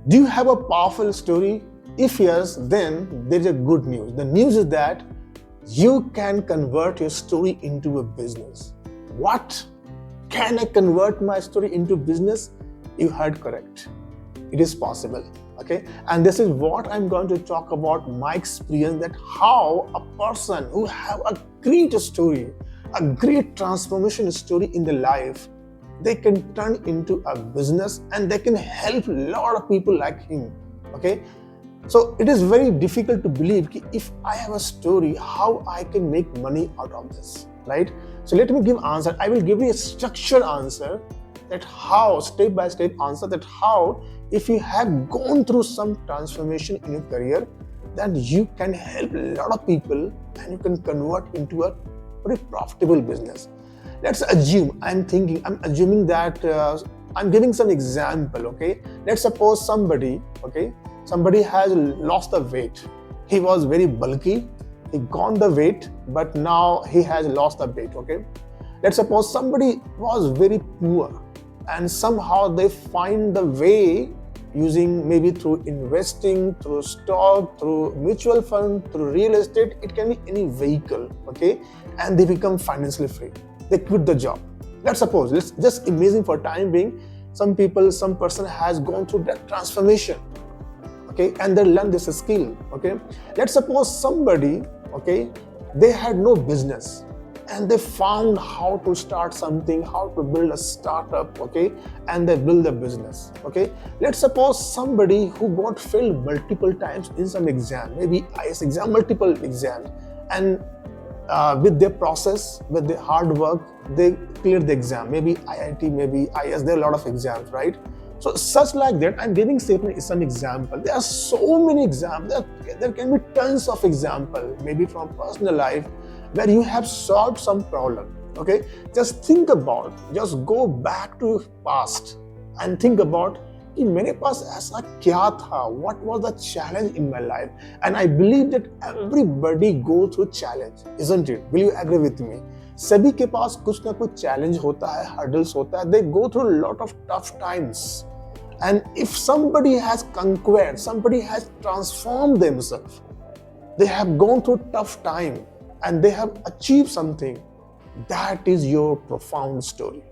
Do you have a powerful story? If yes, then there is a good news. The news is that you can convert your story into a business. What? Can I convert my story into business? You heard correct. It is possible. Okay, and this is what I'm going to talk about, my experience, that how a person who have a great story, a great transformation story in their life, they can turn into a business and they can help a lot of people like him. Okay, so it is very difficult to believe if I have a story, how I can make money out of this, right? So let me give answer. I will give you a structured answer, that how, step by step answer, that how, if you have gone through some transformation in your career, then you can help a lot of people and you can convert into a very profitable business. Let's assume, I'm assuming that I'm giving some example. Okay, let's suppose somebody has lost the weight. He was very bulky, he gone the weight, but now he has lost the weight. Okay, let's suppose somebody was very poor and somehow they find the way, using maybe through investing, through stock, through mutual fund, through real estate, it can be any vehicle. Okay, and they become financially free. They quit the job. Let's suppose, let's just imagine for time being, some person has gone through that transformation. Okay, and they learn this skill. Okay, let's suppose somebody, okay, they had no business and they found how to start something, how to build a startup. Okay, and they build a business. Okay, let's suppose somebody who got failed multiple times in some exam, maybe IS exam, multiple exams, and with their process, with their hard work, they cleared the exam, maybe IIT, maybe IS, there are a lot of exams, right? So such like that, I'm giving some example. There are so many examples. There can be tons of examples, maybe from personal life, where you have solved some problem. Okay, just think about, just go back to past and think about कि मेरे पास ऐसा क्या था, what was the challenge in my life. And I believe that everybody go through challenge, isn't it? Will you agree with me? सभी के पास कुछ ना कुछ challenge होता है, hurdles होता है. They go through a lot of tough times. And if somebody has conquered, somebody has transformed themselves, they have gone through tough time and they have achieved something, that is your profound story.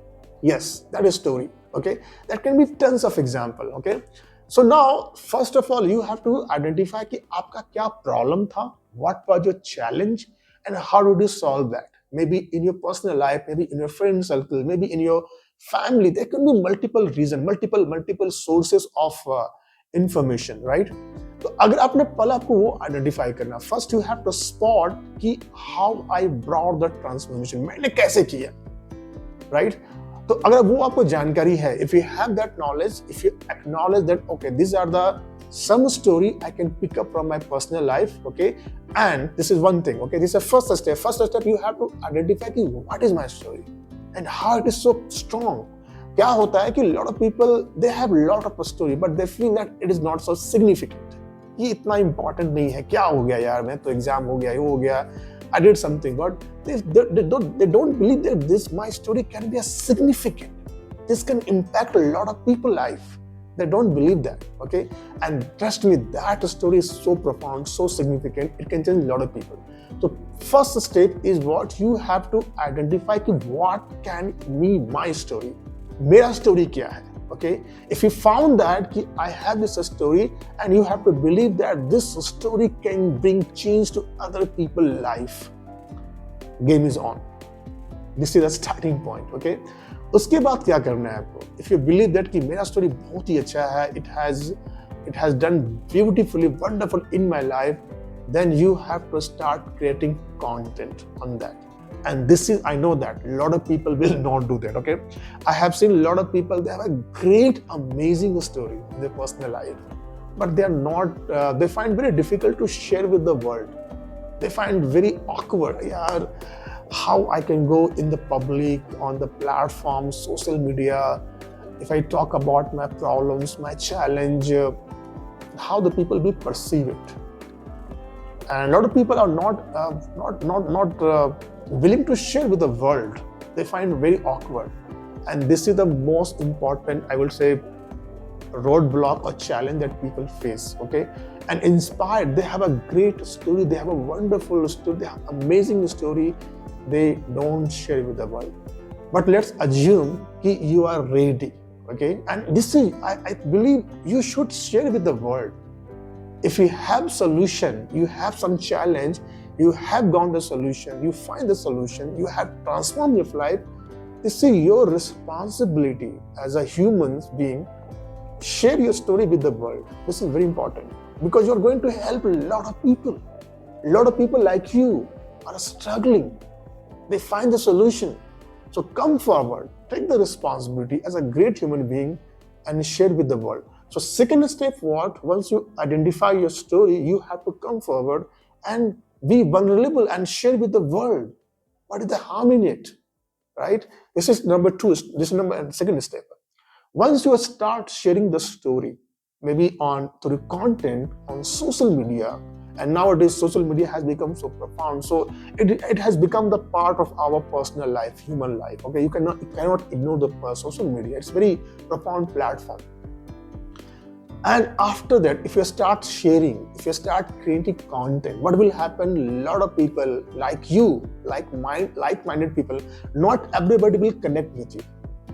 Yes, that is story. Okay, that can be tons of example. Okay, so now first of all you have to identify कि आपका क्या problem था, what was your challenge, and how did you solve that. Maybe in your personal life, maybe in your friend circle, maybe in your family, there can be multiple reasons, multiple sources of information, right? तो अगर आपने पहले आपको वो identify करना, first you have to spot कि how I brought the transformation, मैंने कैसे किया, राइट? तो अगर वो आपको जानकारी है, if you have that knowledge, if you acknowledge that okay this are the some story I can pick up from my personal life, okay, and this is one thing. Okay, this is the first step. You have to identify कि what is my story and how it is so strong. क्या होता है कि lot of people they have lot of story but they feel that it is not so significant. ये इतना important नहीं है, क्या हो गया यार, मैं तो एग्जाम हो गया, ये हो गया, I did something, but they don't believe that this my story can be a significant. This can impact a lot of people's life. They don't believe that. Okay, and trust me, that story is so profound, so significant. It can change a lot of people. So first step is what you have to identify कि what can be my story. मेरा story क्या है? Okay, if you found that कि I have this story, and you have to believe that this story can bring change to other people's life, game is on. This is the starting point. Okay, उसके बाद क्या करना है आपको? If you believe that कि मेरा story बहुत ही अच्छा है, it has done beautifully, wonderful in my life, then you have to start creating content on that. And this is, I know that a lot of people will not do that. Okay, I have seen a lot of people, they have a great, amazing story in their personal life, but they are not. They find very difficult to share with the world. They find very awkward. Yeah, how I can go in the public, on the platform, social media, if I talk about my problems, my challenge, how the people will perceive it. And a lot of people are not willing to share with the world. They find very awkward. And this is the most important, I will say, roadblock or challenge that people face, okay? And inspired, they have a great story, they have a wonderful story, they have amazing story, they don't share with the world. But let's assume that you are ready, okay? And this is, I believe you should share with the world. If you have solution, you have some challenge, you have gone the solution, you find the solution, you have transformed your life, this is your responsibility as a human being. Share your story with the world. This is very important because you're going to help a lot of people. A lot of people like you are struggling. They find the solution. So come forward, take the responsibility as a great human being and share with the world. So second step, what? Once you identify your story, you have to come forward and be vulnerable and share with the world. What is the harm in it? Right? This is number two. This is second step. Once you start sharing the story, maybe through content on social media, and nowadays social media has become so profound, so it has become the part of our personal life, human life. Okay, you cannot ignore the social media. It's very profound platform. And after that, if you start sharing, if you start creating content, what will happen? A lot of people like you, like-minded people, not everybody will connect with you.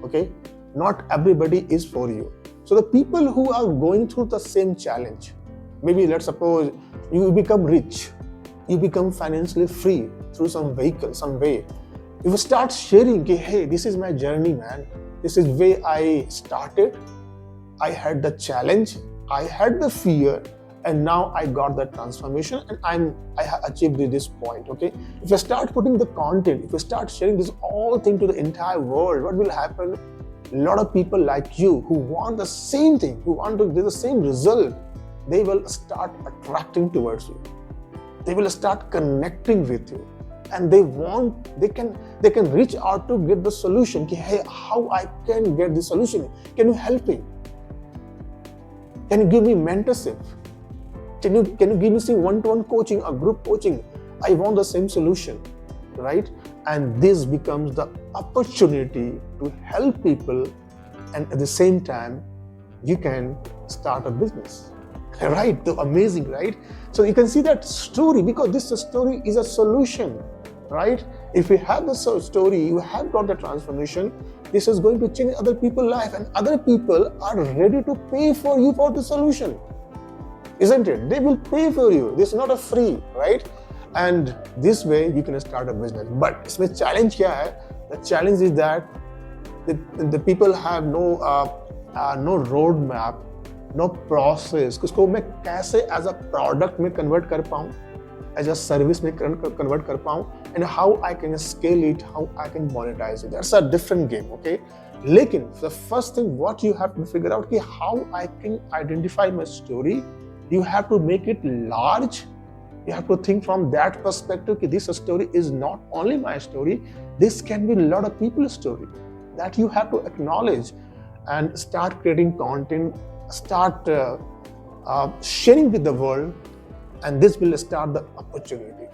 Okay, not everybody is for you. So the people who are going through the same challenge, maybe let's suppose you become rich, you become financially free through some vehicle, some way. If you start sharing, hey, this is my journey, man. This is where I started. I had the challenge, I had the fear, and now I got that transformation, and I have achieved this point. Okay. If you start putting the content, if you start sharing this all thing to the entire world, what will happen? A lot of people like you who want the same thing, who want to get the same result, they will start attracting towards you. They will start connecting with you, and they can reach out to get the solution. Hey, how I can get the solution? Can you help me? Can you give me mentorship? Can you give me some one-to-one coaching or group coaching? I want the same solution, right? And this becomes the opportunity to help people, and at the same time, you can start a business, right? Amazing, right? So you can see that story, because this story is a solution, right? If you have the story, you have got the transformation, this is going to change other people's life, and other people are ready to pay for you for the solution, isn't it? They will pay for you. This is not a free, right? And this way you can start a business. But इसमें challenge क्या है? The challenge is that the people have no roadmap, no process. उसको मैं कैसे as a product में convert कर पाऊँ, as a service में convert कर पाऊँ, and how I can scale it, how I can monetize it. That's a different game, okay? लेकिन the first thing what you have to figure out कि how I can identify my story. You have to make it large. You have to think from that perspective that this story is not only my story, this can be a lot of people's story. That you have to acknowledge and start creating content, start sharing with the world, and this will start the opportunity.